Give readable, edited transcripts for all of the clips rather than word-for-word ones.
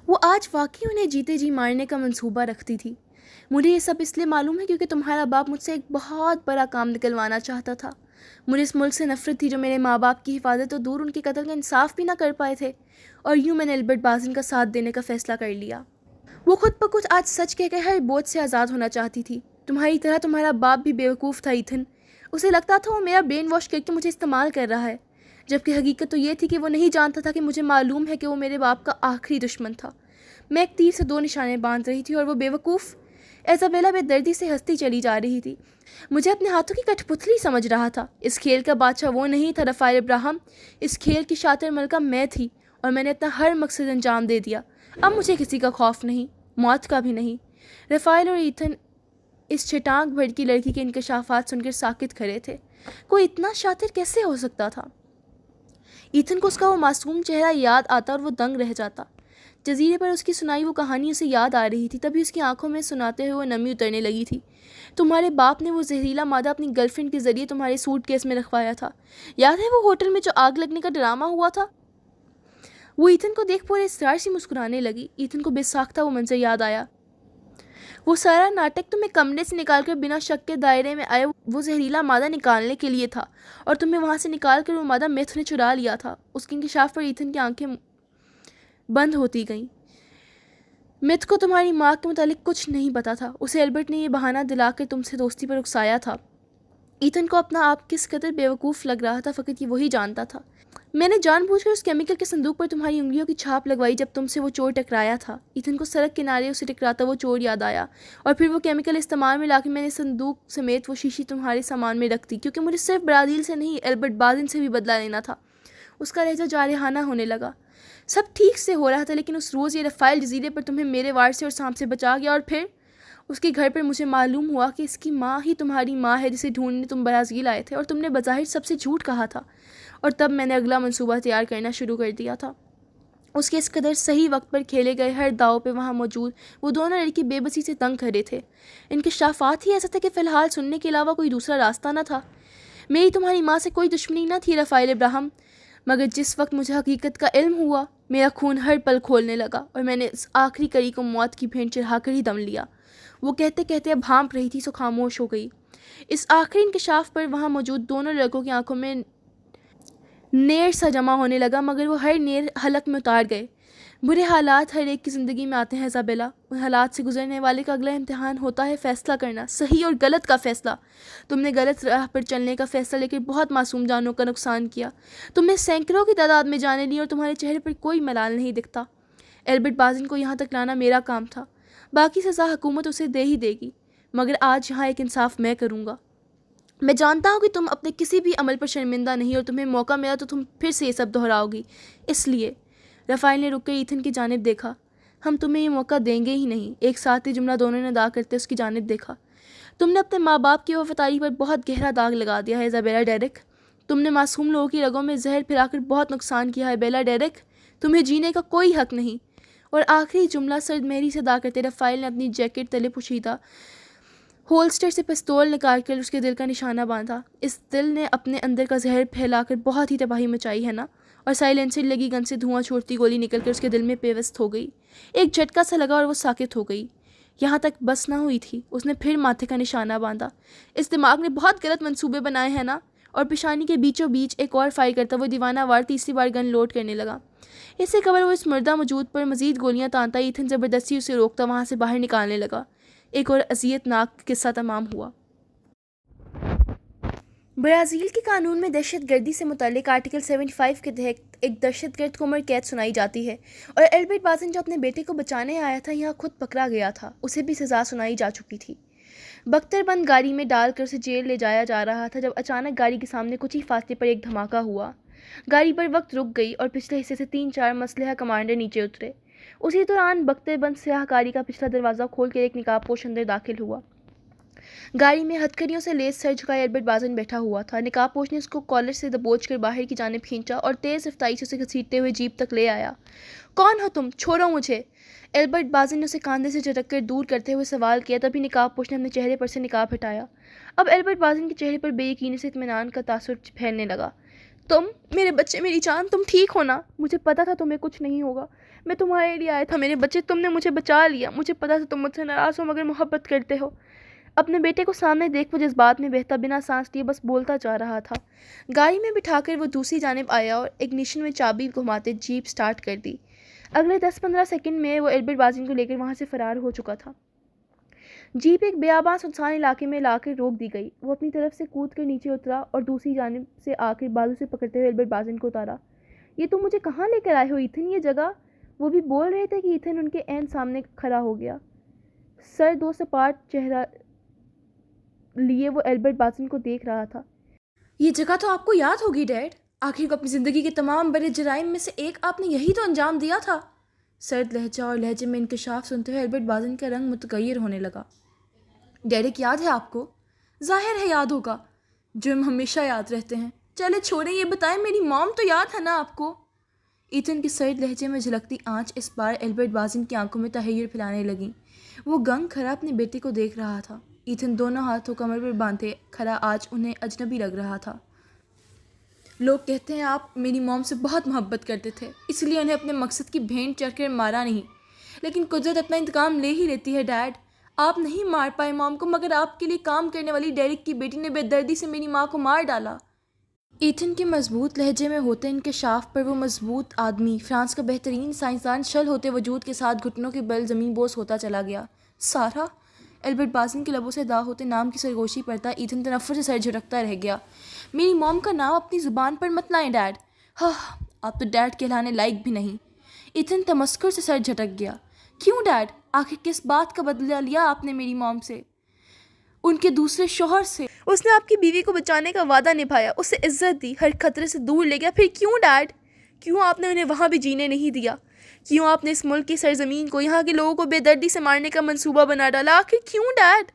وہ آج واقعی انہیں جیتے جی مارنے کا منصوبہ رکھتی تھی۔ مجھے یہ سب اس لیے معلوم ہے کیونکہ تمہارا باپ مجھ سے ایک بہت بڑا کام نکلوانا چاہتا تھا۔ مجھے اس ملک سے نفرت تھی جو میرے ماں باپ کی حفاظت تو دور ان کے قتل کا انصاف بھی نہ کر پائے تھے، اور یوں میں نے البرٹ بازن کا ساتھ دینے کا فیصلہ کر لیا۔ وہ خود بخود آج سچ کہہ کے ہر بوجھ سے آزاد ہونا چاہتی تھی۔ تمہاری طرح تمہارا باپ بھی بیوقوف تھا ایتھن۔ اسے لگتا تھا وہ میرا برین واش کر کے مجھے استعمال کر رہا ہے، جبکہ حقیقت تو یہ تھی کہ وہ نہیں جانتا تھا کہ مجھے معلوم ہے کہ وہ میرے باپ کا آخری دشمن تھا۔ میں ایک تیر سے دو نشانے باندھ رہی تھی اور وہ بیوقوف ایزابیلا بے دردی سے ہنستی چلی جا رہی تھی۔ مجھے اپنے ہاتھوں کی کٹھ پتلی سمجھ رہا تھا۔ اس کھیل کا بادشاہ وہ نہیں تھا رفائل ابراہم، اس کھیل کی شاطر ملکہ میں تھی، اور میں نے اپنا ہر مقصد انجام دے دیا۔ اب مجھے کسی کا خوف نہیں، موت کا بھی نہیں۔ رفائل اور ایتھن اس چٹانک بھڑکی لڑکی کے انکشافات سن کر ساکت کھڑے تھے۔ کوئی اتنا شاطر کیسے ہو سکتا تھا؟ ایتھن کو اس کا وہ معصوم چہرہ یاد آتا اور وہ دنگ رہ جاتا۔ جزیرے پر اس کی سنائی وہ کہانی اسے یاد آ رہی تھی، تبھی اس کی آنکھوں میں سناتے ہوئے وہ نمی اترنے لگی تھی۔ تمہارے باپ نے وہ زہریلا مادہ اپنی گرل فرینڈ کے ذریعے تمہارے سوٹ کیس میں رکھوایا تھا، یاد ہے وہ ہوٹل میں جو آگ لگنے کا ڈرامہ ہوا تھا؟ وہ ایتھن کو دیکھ پورے اسرار سے مسکرانے لگی۔ ایتھن کو بے ساختہ وہ منظر یاد آیا۔ وہ سارا ناٹک تمہیں کمرے سے نکال کر بنا شک کے دائرے میں آئے وہ زہریلا مادہ نکالنے کے لیے تھا، اور تمہیں وہاں سے نکال کر وہ مادہ میتھ نے چرا لیا تھا۔ اس کے انکشاف پر ایتھن کی آنکھیں بند ہوتی گئیں۔ میتھ کو تمہاری ماں کے متعلق کچھ نہیں پتا تھا، اسے البرٹ نے یہ بہانہ دلا کر تم سے دوستی پر اکسایا تھا۔ ایتھن کو اپنا آپ کس قدر بیوقوف لگ رہا تھا فقط یہ وہی جانتا تھا۔ میں نے جان بوجھ کر اس کیمیکل کے صندوق پر تمہاری انگلیوں کی چھاپ لگوائی جب تم سے وہ چور ٹکرایا تھا۔ ایتھن کو سڑک کنارے اسے ٹکراتا وہ چور یاد آیا، اور پھر وہ کیمیکل استعمال میں لا کے میں نے صندوق سمیت وہ شیشی تمہارے سامان میں رکھ دی، کیونکہ مجھے صرف برازیل سے نہیں البرٹ بازن سے بھی بدلہ لینا تھا۔ اس کا لہجہ جارحانہ ہونے لگا۔ سب ٹھیک سے ہو رہا تھا، لیکن اس روز یہ رفائل جزیرے پر تمہیں میرے وار سے اور سانپ سے بچا گیا، اور پھر اس کے گھر پر مجھے معلوم ہوا کہ اس کی ماں ہی تمہاری ماں ہے جسے ڈھونڈنے تم برازیل آئے تھے، اور تم نے بظاہر سب سے جھوٹ کہا تھا، اور تب میں نے اگلا منصوبہ تیار کرنا شروع کر دیا تھا۔ اس کے اس قدر صحیح وقت پر کھیلے گئے ہر داؤ پہ وہاں موجود وہ دونوں لڑکی بے بسی سے دنگ کھڑے تھے۔ انکشافات ہی ایسا تھا کہ فی الحال سننے کے علاوہ کوئی دوسرا راستہ نہ تھا۔ میری تمہاری ماں سے کوئی دشمنی نہ تھی رفائل ابراہم، مگر جس وقت مجھے حقیقت کا علم ہوا میرا خون ہر پل کھولنے لگا، اور میں نے اس آخری کڑی کو موت کی بھینٹ چڑھا کر ہی دم لیا۔ وہ کہتے کہتے اب ہانپ رہی تھی سو خاموش ہو گئی۔ اس آخری انکشاف پر وہاں موجود دونوں لڑکوں کی آنکھوں میں نیر سا جمع ہونے لگا، مگر وہ ہر نیر حلق میں اتار گئے۔ برے حالات ہر ایک کی زندگی میں آتے ہیں ایزابیلا، ان حالات سے گزرنے والے کا اگلا امتحان ہوتا ہے فیصلہ کرنا، صحیح اور غلط کا فیصلہ۔ تم نے غلط راہ پر چلنے کا فیصلہ لے کر بہت معصوم جانوں کا نقصان کیا۔ تم نے سینکڑوں کی تعداد میں جانیں لی، اور تمہارے چہرے پر کوئی ملال نہیں دکھتا۔ البرٹ بازن کو یہاں تک لانا میرا کام تھا، باقی سزا حکومت اسے دے ہی دے گی، مگر آج یہاں ایک انصاف میں کروں گا۔ میں جانتا ہوں کہ تم اپنے کسی بھی عمل پر شرمندہ نہیں، اور تمہیں موقع ملا تو تم پھر سے یہ سب دہراؤ گی، اس لیے رفائل نے رک کر ایتھن کی جانب دیکھا۔ ہم تمہیں یہ موقع دیں گے ہی نہیں، ایک ساتھ ہی جملہ دونوں نے ادا کرتے اس کی جانب دیکھا۔ تم نے اپنے ماں باپ کی وفاداری پر بہت گہرا داغ لگا دیا ہے ایزابیلا ڈیرک، تم نے معصوم لوگوں کی رگوں میں زہر پھیلا کر بہت نقصان کیا ہے بیلا ڈیرک، تمہیں جینے کا کوئی حق نہیں۔ اور آخری جملہ سرد مہری سے ادا کرتے رفائل نے اپنی جیکٹ تلے پوشیدہ ہولسٹر سے پستول نکال کر اس کے دل کا نشانہ باندھا۔ اس دل نے اپنے اندر کا زہر پھیلا کر بہت ہی تباہی مچائی ہے نا؟ اور سائلنسر لگی گن سے دھواں چھوڑتی گولی نکل کر اس کے دل میں پیوست ہو گئی۔ ایک جھٹکا سا لگا اور وہ ساکت ہو گئی۔ یہاں تک بس نہ ہوئی تھی، اس نے پھر ماتھے کا نشانہ باندھا۔ اس دماغ نے بہت غلط منصوبے بنائے ہیں نا؟ اور پیشانی کے بیچوں بیچ ایک اور فائر کرتا وہ دیوانہ وار تیسری بار گن لوڈ کرنے لگا۔ اس سے قبل وہ اس مردہ موجود پر مزید گولیاں تانتا ایتھن زبردستی اسے روکتا وہاں سے باہر نکالنے لگا۔ ایک اور اذیت ناک قصہ تمام ہوا۔ برازیل کے قانون میں دہشت گردی سے متعلق آرٹیکل 75 کے تحت ایک دہشت گرد کو عمر قید سنائی جاتی ہے، اور البرٹ بازن جو اپنے بیٹے کو بچانے آیا تھا یہاں خود پکڑا گیا تھا، اسے بھی سزا سنائی جا چکی تھی۔ بختر بند گاڑی میں ڈال کر اسے جیل لے جایا جا رہا تھا جب اچانک گاڑی کے سامنے کچھ ہی فاصلے پر ایک دھماکہ ہوا۔ گاڑی پر وقت رک گئی اور پچھلے حصے سے 3-4 مسلح کمانڈر نیچے اترے۔ اسی دوران بختر بند سیاہ گاڑی کا پچھلا دروازہ کھول کر ایک نقاب پوش اندر داخل ہوا۔ گاڑی میں ہتھکڑیوں سے لیس سر جھکائے البرٹ بازن بیٹھا ہوا تھا۔ نقاب پوش نے اس کو کالر سے دبوچ کر باہر کی جانب کھینچا اور تیز رفتاری سے اسے گھسیٹتے ہوئے جیپ تک لے آیا۔ کون ہو تم؟ چھوڑو مجھے! البرٹ بازن نے اسے کاندھے سے جھٹک کر دور کرتے ہوئے سوال کیا، تبھی نقاب پوش نے اپنے چہرے پر سے نقاب ہٹایا۔ اب البرٹ بازن کے چہرے پر بے یقینی سے اطمینان کا تاثر پھیلنے لگا۔ تم میرے بچے، میری جان، تم ٹھیک ہو نا؟ مجھے پتا تھا تمہیں کچھ نہیں ہوگا، میں تمہارے لیے آیا تھا میرے بچے، تم نے مجھے بچا لیا۔ مجھے پتا تھا تم مجھ سے ناراض ہو مگر محبت کرتے ہو۔ اپنے بیٹے کو سامنے دیکھ وہ جذبات میں بہتا بنا سانس لیے بس بولتا جا رہا تھا۔ گاڑی میں بٹھا کر وہ دوسری جانب آیا اور اگنیشن میں چابی گھماتے جیپ سٹارٹ کر دی۔ اگلے 10-15 سیکنڈ میں وہ البرٹ بازن کو لے کر وہاں سے فرار ہو چکا تھا۔ جیپ ایک بیابان سنسان علاقے میں لا کر روک دی گئی۔ وہ اپنی طرف سے کود کر نیچے اترا اور دوسری جانب سے آ کر بازو سے پکڑتے ہوئے البرٹ بازن کو اتارا۔ یہ تم مجھے کہاں لے کر آئے ہو ایتھن، یہ جگہ؟ وہ بھی بول رہے تھے کہ ایتھن ان کے عین سامنے کھڑا ہو گیا۔ سر دو سپاٹ چہرہ لیے وہ البرٹ بازن کو دیکھ رہا تھا۔ یہ جگہ تو آپ کو یاد ہوگی ڈیڈ، آخر کو اپنی زندگی کے تمام بڑے جرائم میں سے ایک آپ نے یہی تو انجام دیا تھا۔ سرد لہجہ اور لہجے میں انکشاف سنتے ہوئے البرٹ بازن کا رنگ متغیر ہونے لگا۔ ڈیرک یاد ہے آپ کو؟ ظاہر ہے یاد ہوگا، جرم ہمیشہ یاد رہتے ہیں۔ چلے چھوڑیں، یہ بتائیں میری موم تو یاد ہے نا آپ کو؟ ایتھن کی سرد لہجے میں جھلکتی آنچ اس بار البرٹ بازن کی آنکھوں میں تحیر پھیلانے لگیں۔ وہ گنگ کھڑا اپنے بیٹے کو دیکھ رہا تھا۔ ایتھن دونوں ہاتھوں کمر پر باندھے کھڑا آج انہیں اجنبی لگ رہا تھا۔ لوگ کہتے ہیں آپ میری موم سے بہت محبت کرتے تھے، اس لیے انہیں اپنے مقصد کی بھینٹ چڑھ کر مارا نہیں، لیکن قدرت اپنا انتقام لے ہی لیتی ہے ڈیڈ۔ آپ نہیں مار پائے موم کو، مگر آپ کے لیے کام کرنے والی ڈیرک کی بیٹی نے بے دردی سے میری ماں کو مار ڈالا۔ ایتھن کے مضبوط لہجے میں ہوتے انکشاف پر وہ مضبوط آدمی، فرانس کا بہترین سائنسدان شل ہوتے وجود کے ساتھ گھٹنوں کے بل زمین بوس ہوتا چلا گیا۔ سارا؟ البرٹ بازن کے لبوں سے ادا ہوتے نام کی سرگوشی پڑتا ایتھن تنفر سے سر جھٹکتا رہ گیا۔ میری موم کا نام اپنی زبان پر مت لائیں ڈیڈ۔ ہاں، آپ تو ڈیڈ کہلانے لائق بھی نہیں۔ ایتھن تمسخر سے سر جھٹک گیا۔ کیوں ڈیڈ؟ آخر کس بات کا بدلہ لیا آپ نے میری موم سے؟ ان کے دوسرے شوہر سے۔ اس نے آپ کی بیوی کو بچانے کا وعدہ نبھایا، اسے عزت دی، ہر خطرے سے دور لے گیا، پھر کیوں ڈیڈ؟ کیوں آپ نے انہیں وہاں بھی جینے نہیں دیا؟ کیوں آپ نے اس ملک کی سرزمین کو، یہاں کے لوگوں کو بے دردی سے مارنے کا منصوبہ بنا ڈالا؟ آخر کیوں ڈیڈ؟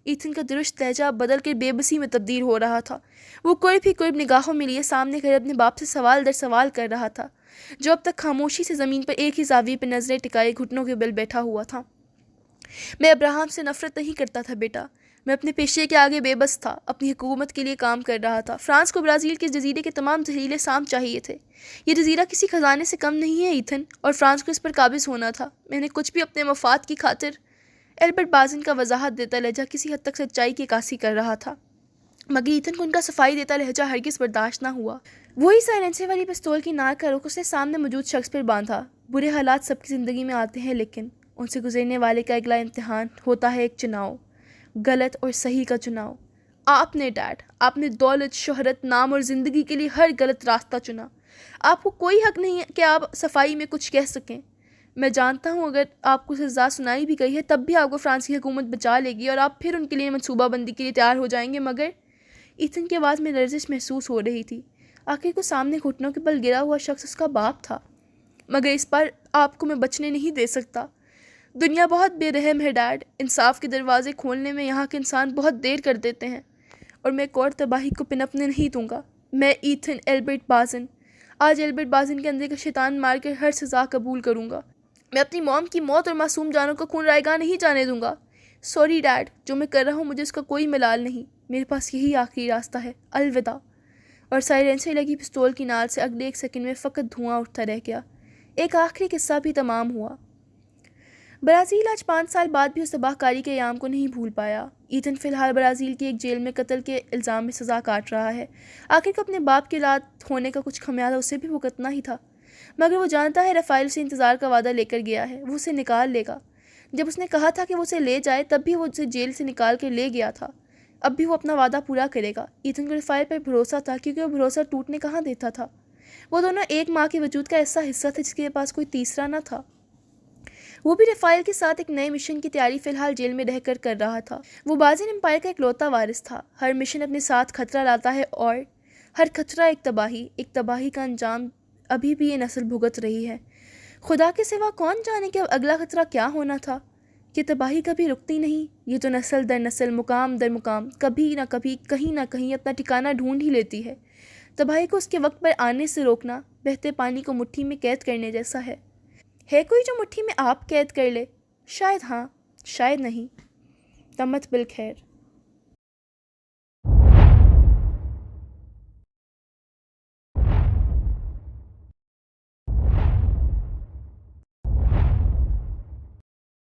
ایتھن کا درست لہجہ بدل کر بے بسی میں تبدیل ہو رہا تھا۔ وہ قرب ہی قرب نگاہوں میں لیے سامنے کھڑے اپنے باپ سے سوال در سوال کر رہا تھا، جو اب تک خاموشی سے زمین پر ایک ہی زاویے پہ نظریں ٹکائے گھٹنوں کے بل بیٹھا ہوا تھا۔ میں ابراہم سے نفرت نہیں کرتا تھا بیٹا، میں اپنے پیشے کے آگے بے بس تھا، اپنی حکومت کے لیے کام کر رہا تھا۔ فرانس کو برازیل کے جزیرے کے تمام زہریلے سام چاہیے تھے۔ یہ جزیرہ کسی خزانے سے کم نہیں ہے ایتھن، اور فرانس کو اس پر قابض ہونا تھا۔ میں نے کچھ بھی اپنے مفاد کی خاطر، البرٹ بازن کا وضاحت دیتا لہجہ کسی حد تک سچائی کی عکاسی کر رہا تھا، مگر ایتھن کو ان کا صفائی دیتا لہجہ ہرگز برداشت نہ ہوا۔ وہی سائلنسر والی پستول کی ناک کا رخ اس نے سامنے موجود شخص پر باندھا۔ برے حالات سب کی زندگی میں آتے ہیں، لیکن ان سے گزرنے والے کا اگلا امتحان ہوتا ہے ایک چناؤ، غلط اور صحیح کا چناؤ۔ آپ نے ڈیڈ، آپ نے دولت، شہرت، نام اور زندگی کے لیے ہر غلط راستہ چنا۔ آپ کو کوئی حق نہیں ہے کہ آپ صفائی میں کچھ کہہ سکیں۔ میں جانتا ہوں اگر آپ کو سزا سنائی بھی گئی ہے تب بھی آپ کو فرانسی حکومت بچا لے گی اور آپ پھر ان کے لیے منصوبہ بندی کے لیے تیار ہو جائیں گے، مگر ایتھن کی آواز میں لرزش محسوس ہو رہی تھی۔ آخر کو سامنے گھٹنوں کے بل گرا ہوا شخص اس کا باپ تھا، مگر اس بار آپ کو میں بچنے نہیں دے سکتا۔ دنیا بہت بے رحم ہے ڈیڈ، انصاف کے دروازے کھولنے میں یہاں کے انسان بہت دیر کر دیتے ہیں، اور میں ایک اور تباہی کو پنپنے نہیں دوں گا۔ میں ایتھن البرٹ بازن آج البرٹ بازن کے اندر کا شیطان مار کر ہر سزا قبول کروں گا۔ میں اپنی موم کی موت اور معصوم جانوں کا خون رائیگاں نہیں جانے دوں گا۔ سوری ڈیڈ، جو میں کر رہا ہوں مجھے اس کا کوئی ملال نہیں، میرے پاس یہی آخری راستہ ہے، الوداع۔ اور سائلنسر لگی پستول کی نال سے اگلے ایک سیکنڈ میں فقط دھواں اٹھتا رہ گیا۔ ایک آخری قصہ بھی تمام ہوا۔ برازیل آج 5 سال بعد بھی اس تباہ کاری کے ایام کو نہیں بھول پایا۔ ایتھن فی الحال برازیل کی ایک جیل میں قتل کے الزام میں سزا کاٹ رہا ہے۔ آخر کو اپنے باپ کے اولاد ہونے کا کچھ خمیازہ اسے بھی بھگتنا ہی تھا، مگر وہ جانتا ہے رفائل سے انتظار کا وعدہ لے کر گیا ہے، وہ اسے نکال لے گا۔ جب اس نے کہا تھا کہ وہ اسے لے جائے تب بھی وہ اسے جیل سے نکال کے لے گیا تھا، اب بھی وہ اپنا وعدہ پورا کرے گا۔ ایتھن کو رفائل پر بھروسہ تھا، کیونکہ وہ بھروسہ ٹوٹنے کہاں دیتا تھا۔ وہ دونوں ایک ماں کے وجود کا ایسا حصہ تھے جس کے پاس کوئی تیسرا نہ تھا۔ وہ بھی رفائل کے ساتھ ایک نئے مشن کی تیاری فی الحال جیل میں رہ کر رہا تھا۔ وہ بازن امپائر کا اکلوتا وارث تھا۔ ہر مشن اپنے ساتھ خطرہ لاتا ہے، اور ہر خطرہ ایک تباہی کا انجام ابھی بھی یہ نسل بھگت رہی ہے۔ خدا کے سوا کون جانے کہ اب اگلا خطرہ کیا ہونا تھا۔ یہ تباہی کبھی رکتی نہیں، یہ تو نسل در نسل، مقام در مقام، کبھی نہ کبھی، کہیں نہ کہیں اپنا ٹھکانہ ڈھونڈ ہی لیتی ہے۔ تباہی کو اس کے وقت پر آنے سے روکنا بہتے پانی کو مٹھی میں قید کرنے جیسا ہے۔ کوئی جو مٹھی میں آپ قید کر لے؟ شاید ہاں، شاید نہیں۔ تمت بالخیر۔